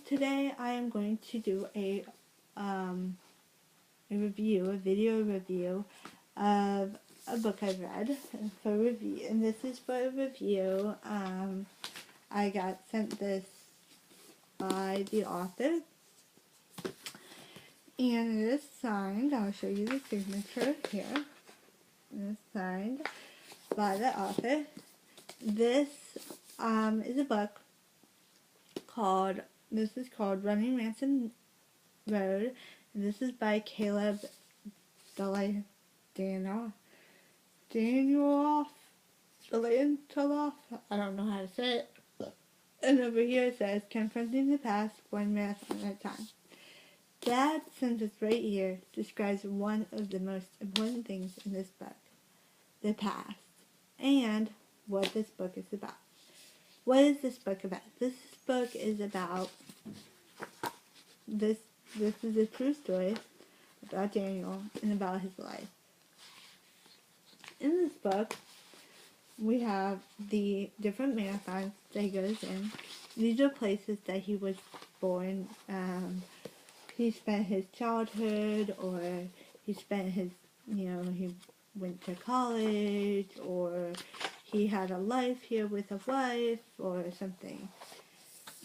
today I am going to do a video review of a book I've read for review, and this is for a review. I got sent this by the author, and it is signed. I'll show you the signature here. It is signed by the author. This is a book called Running Ransom Road, and this is by Caleb Daniel Delanteloff. I don't know how to say it. And over here it says, confronting the past one marathon at a time. That sentence right here describes one of the most important things in this book, the past, and what this book is about. What is this book about? This book is about this is a true story about Daniel and about his life. In this book, we have the different marathons that he goes in. These are places that he was born. He spent his childhood, or he spent his, he went to college, or he had a life here with a wife, or something.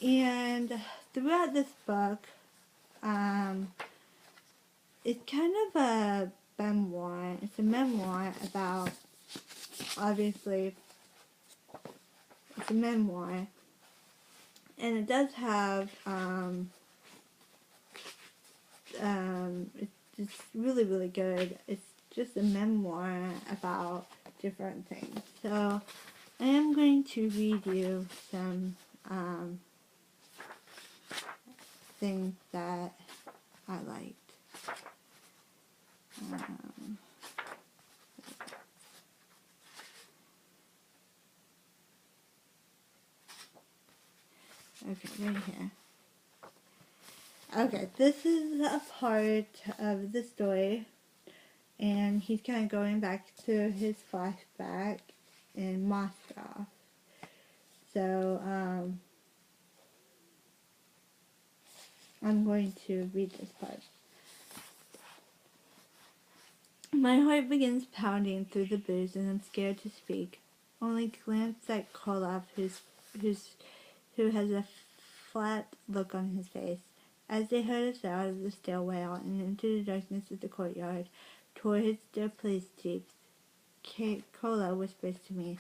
And throughout this book, it's kind of a memoir. It's a memoir about, obviously, it's a memoir. And it does have, it's really, really good. It's just a memoir about different things. So, I am going to read you some, things that I liked. Okay, right here. Okay, this is a part of the story, and he's kind of going back to his flashback in Moscow. So, I'm going to read this part. My heart begins pounding through the booze, and I'm scared to speak. Only glance at Koloff, who has a flat look on his face. As they herd us out of the stairwell and into the darkness of the courtyard, towards their police jeeps, Kola whispers to me,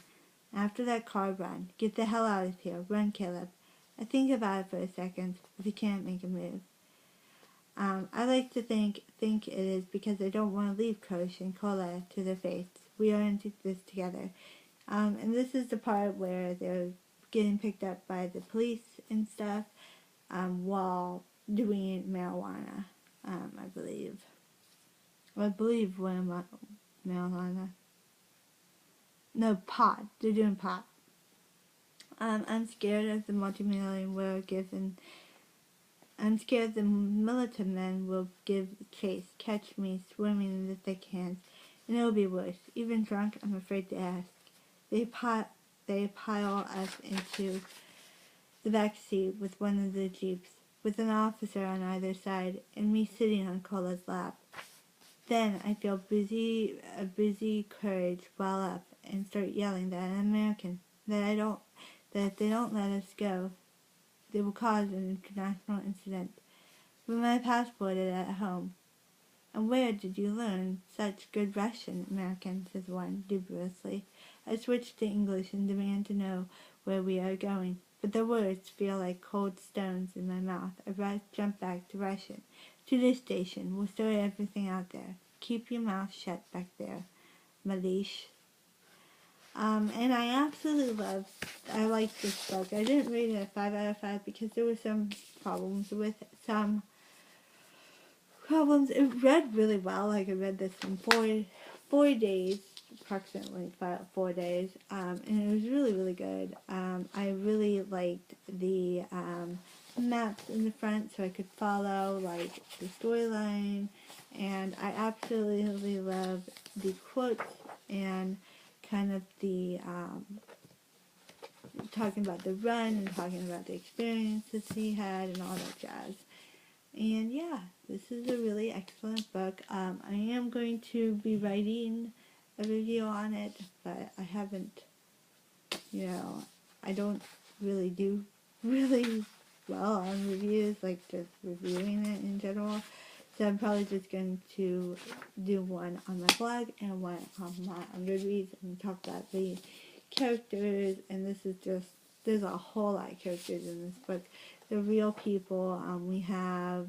"After that car, run. Get the hell out of here. Run, Caleb." I think about it for a second, but he can't make a move. I like to think it is because I don't want to leave Kosh and Kola to their fates. We are into this together. And this is the part where they're getting picked up by the police and stuff, while doing marijuana, I believe. I believe marijuana. No, pot. They're doing pot. I'm scared of the multi-million will give, and I'm scared the militant men will give chase, catch me swimming in the thick hands, and it'll be worse. Even drunk, I'm afraid to ask. They pile us into the back seat with one of the jeeps, with an officer on either side, and me sitting on Kola's lap. Then I feel a busy courage well up and start yelling that I'm American, that if they don't let us go, they will cause an international incident. But my passport is at home. "And where did you learn such good Russian, American?" says one, dubiously. I switch to English and demand to know where we are going, but the words feel like cold stones in my mouth. I jump back to Russian. "To this station. We'll sort everything out there. Keep your mouth shut back there, Malish." And I like this book. I didn't rate it a 5 out of 5 because there were some problems with it. It read really well. Like, I read this in four days, approximately 4 days, and it was really, really good. I really liked the maps in the front, so I could follow, like, the storyline, and I absolutely love the quotes and kind of the talking about the run and talking about the experiences he had and all that jazz. And yeah, this is a really excellent book. I am going to be writing a review on it, but I haven't, I don't really do really well on reviews, like just reviewing it in general. So I'm probably just going to do one on my blog and one on my Goodreads and talk about the characters. And this is just, there's a whole lot of characters in this book. They're real people. We have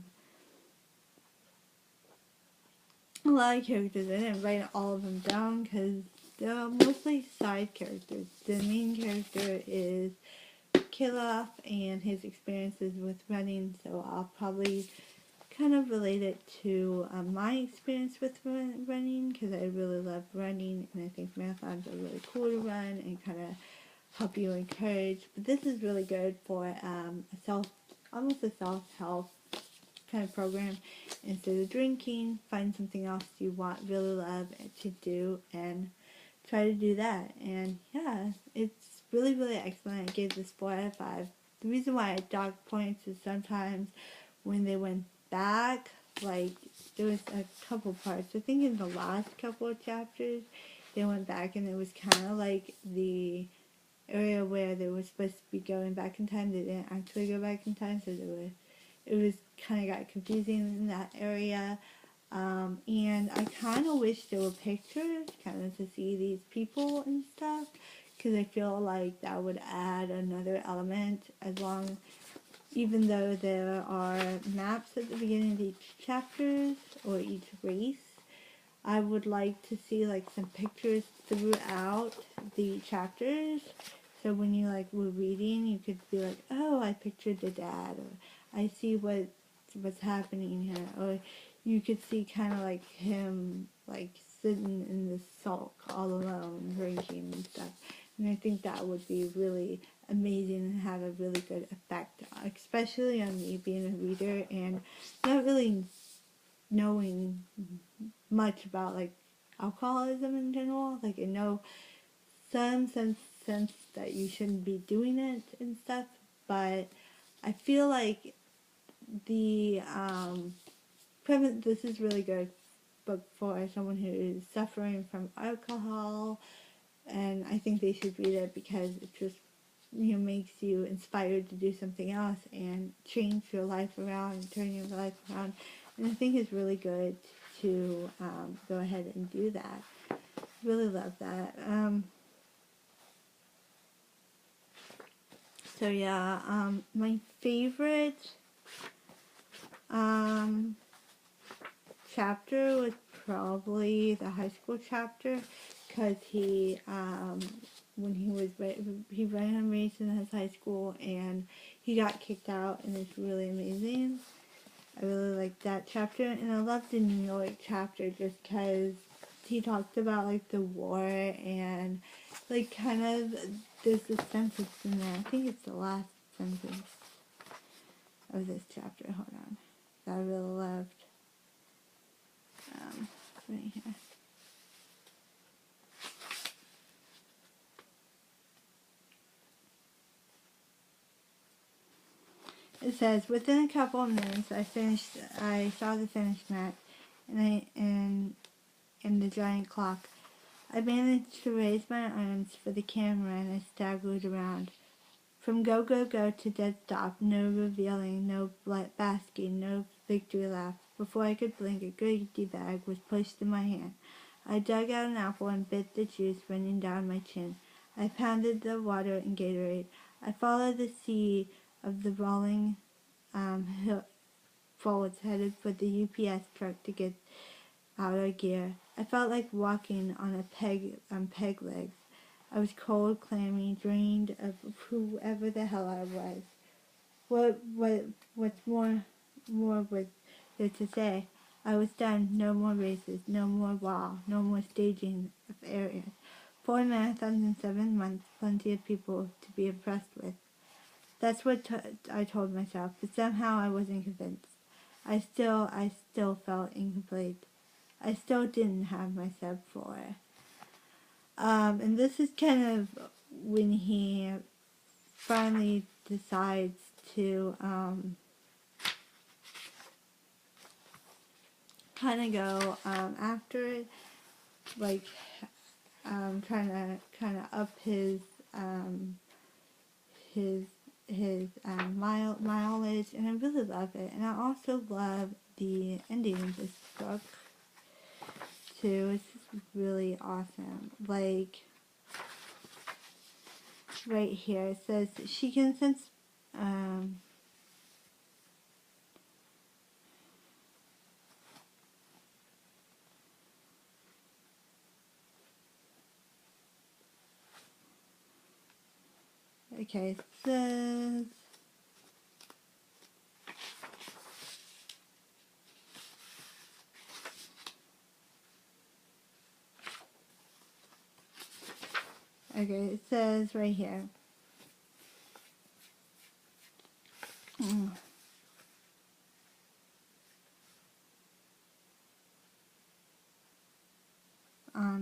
a lot of characters. I didn't write all of them down because they're mostly side characters. The main character is Kilof and his experiences with running, so I'll probably kind of relate it to my experience with running, because I really love running and I think marathons are really cool to run and kind of help you encourage. But this is really good for almost a self-help kind of program. Instead of drinking, find something else you really love to do and try to do that. And yeah, it's really, really excellent. I gave this 4 out of 5. The reason why I docked points is sometimes when they went back, like there was a couple parts, I think in the last couple of chapters, they went back and it was kind of like the area where they were supposed to be going back in time. They didn't actually go back in time, so it was kind of got confusing in that area. And I kind of wish there were pictures, kind of to see these people and stuff, because I feel like that would add another element. Even though there are maps at the beginning of each chapters or each race, I would like to see like some pictures throughout the chapters. So when you like were reading, you could be like, oh, I pictured the dad, or I see what's happening here, or you could see kind of like him like sitting in the sulk all alone drinking and stuff. And I think that would be really amazing and have a really good effect, especially on me being a reader and not really knowing much about like alcoholism in general. Like I know some sense that you shouldn't be doing it and stuff, but I feel like the this is really good book for someone who is suffering from alcohol, and I think they should read it because it just makes you inspired to do something else and change your life around and turn your life around. And I think it's really good to go ahead and do that. Really love that. So yeah, my favorite chapter was probably the high school chapter, because when he ran a race in his high school and he got kicked out, and it's really amazing. I really like that chapter, and I love the New York chapter just because he talked about like the war and like kind of there's this sentence in there. I think it's the last sentence of this chapter. Hold on, that I really loved. Right here. It says, within a couple of minutes, I saw the finish mat, and the giant clock. I managed to raise my arms for the camera, and I staggered around. From go, go, go to dead stop, no revealing, no basking, no victory laugh. Before I could blink, a goodie bag was pushed in my hand. I dug out an apple and bit the juice running down my chin. I pounded the water in Gatorade. I followed the sea of the rolling hill forwards, headed for the UPS truck to get out of gear. I felt like walking on peg legs. I was cold, clammy, drained of whoever the hell I was. What's more was there to say? I was done. No more races, no more wall, no more staging of areas. 4 marathons in 7 months, plenty of people to be impressed with. That's what I told myself, but somehow I wasn't convinced. I still felt incomplete. I still didn't have my sub 4. And this is kind of when he finally decides to kind of go after it, like trying to kind of up his mileage, and I really love it. And I also love the ending of this book too. It's just really awesome. Like right here, it says she can sense. Okay, it says. Okay, it says right here.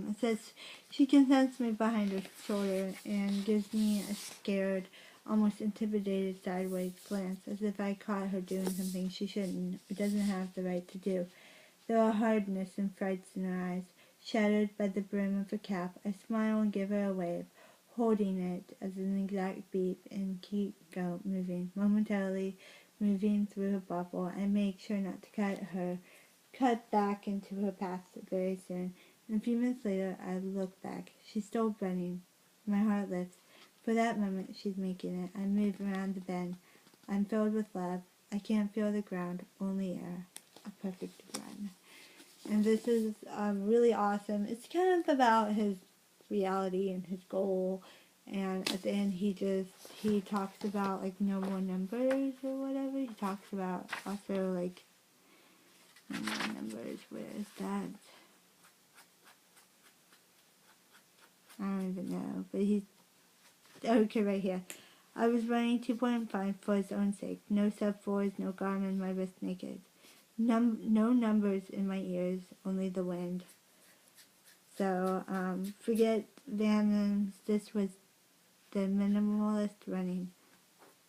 It says she can sense me behind her shoulder and gives me a scared, almost intimidated sideways glance, as if I caught her doing something she shouldn't or doesn't have the right to do. There are hardness and frights in her eyes, shadowed by the brim of her cap. I smile and give her a wave, holding it as an exact beep, and keep moving, momentarily moving through her bubble. I make sure not to cut back into her path very soon. And a few minutes later, I look back. She's still running. My heart lifts. For that moment, she's making it. I move around the bend. I'm filled with love. I can't feel the ground, only air. A perfect run. And this is really awesome. It's kind of about his reality and his goal. And at the end, he talks about like no more numbers or whatever. He talks about also like no more numbers. Where is that? I don't even know. But he's okay right here. I was running 2.5 for his own sake. No sub-4s, no garment, my wrist naked. No numbers in my ears, only the wind. So, forget Vans. This was the minimalist running.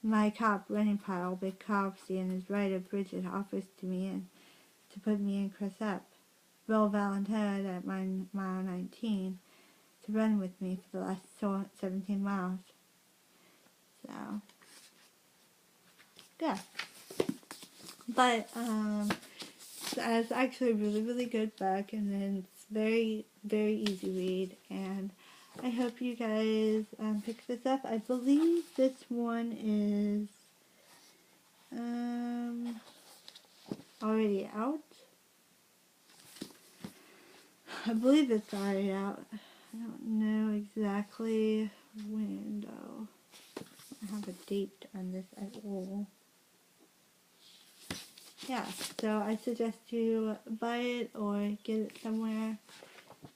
My cop running pile, big Copsy and his rider Bridget offers to put me in Chris up. Bill Valentine at mile 19 to run with me for the last 17 miles. So, yeah. But, it's actually a really, really good book, and then it's very, very easy read, and I hope you guys pick this up. I believe this one is already out. I believe it's already out. I don't know exactly when, though. I don't have a date on this at all. Yeah, so I suggest you buy it or get it somewhere.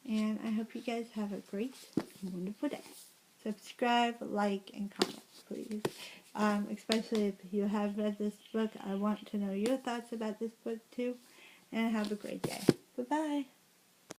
And I hope you guys have a great, wonderful day. Subscribe, like, and comment, please. Especially if you have read this book. I want to know your thoughts about this book, too. And have a great day. Bye-bye.